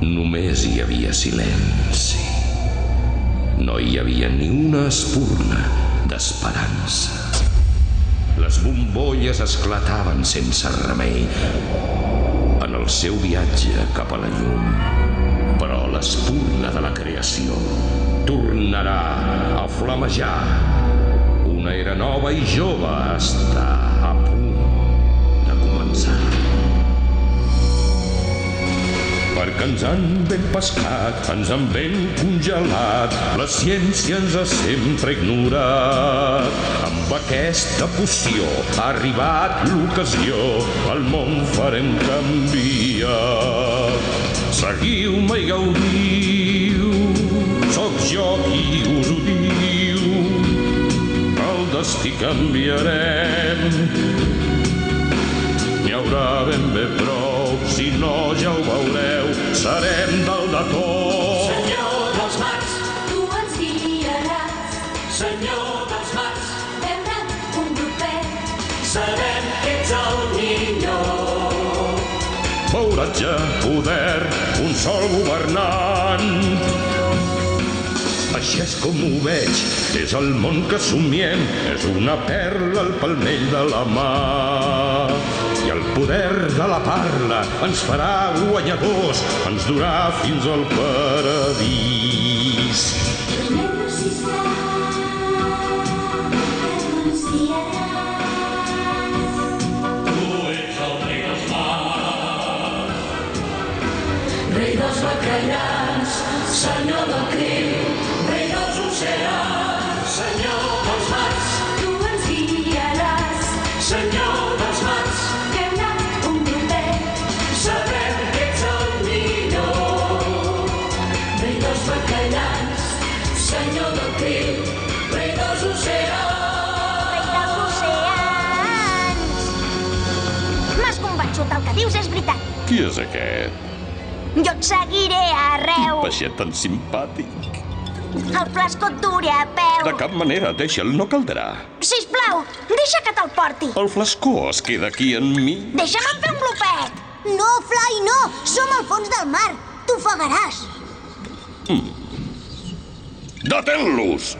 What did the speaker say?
Només hi havia silenci. No hi havia ni una espurna d'esperança. Les bombolles esclataven sense remei en el seu viatge cap a la llum. Però l'espurna de la creació tornarà a flamejar. Una era nova i jove està a punt de començar. Perquè ens han ben pescat, ens han ben congelat, la ciència ens ha sempre ignorat. Amb aquesta poció ha arribat l'ocasió, el món farem canviar. Seguiu-me i gaudiu, sóc jo qui us ho diu, el destí canviarem. N'hi haurà ben bé prou, si no ja ho veureu, serem dalt de tot. Senyor dels mars, tu ens guiaràs. Senyor dels mars, Veure'n un grupet, sabem que ets el millor. Beuratge, poder, un sol governant. Així és com ho veig, és el món que somiem, és una perla al palmell de la mà. I el poder de la parla ens farà guanyadors, ens durà fins al paradís. primer resistiràs, renunciaràs. Tu ets el rei dels mars. Rei dels bacallars, senyor del crim, Rei dels oceans, senyor dels mars. tu ens guiaràs. Senyor dels mars, Veure'n un grupet, sabem que ets el millor. rei dels bacallars, Senyor del crim, rei dels oceans. Rei dels oceans! M'has convençut, el que dius és veritat. Qui és aquest? Jo et seguiré arreu. Peixet tan simpàtic. El flasco et dure a peu. De cap manera, deixa'l, no caldrà. Sisplau, deixa que te'l porti. El flascó es queda aquí en mi. Deixa'm fer un glopet. No, Fly, no. Som al fons del mar. T'ofegaràs. Detén-los!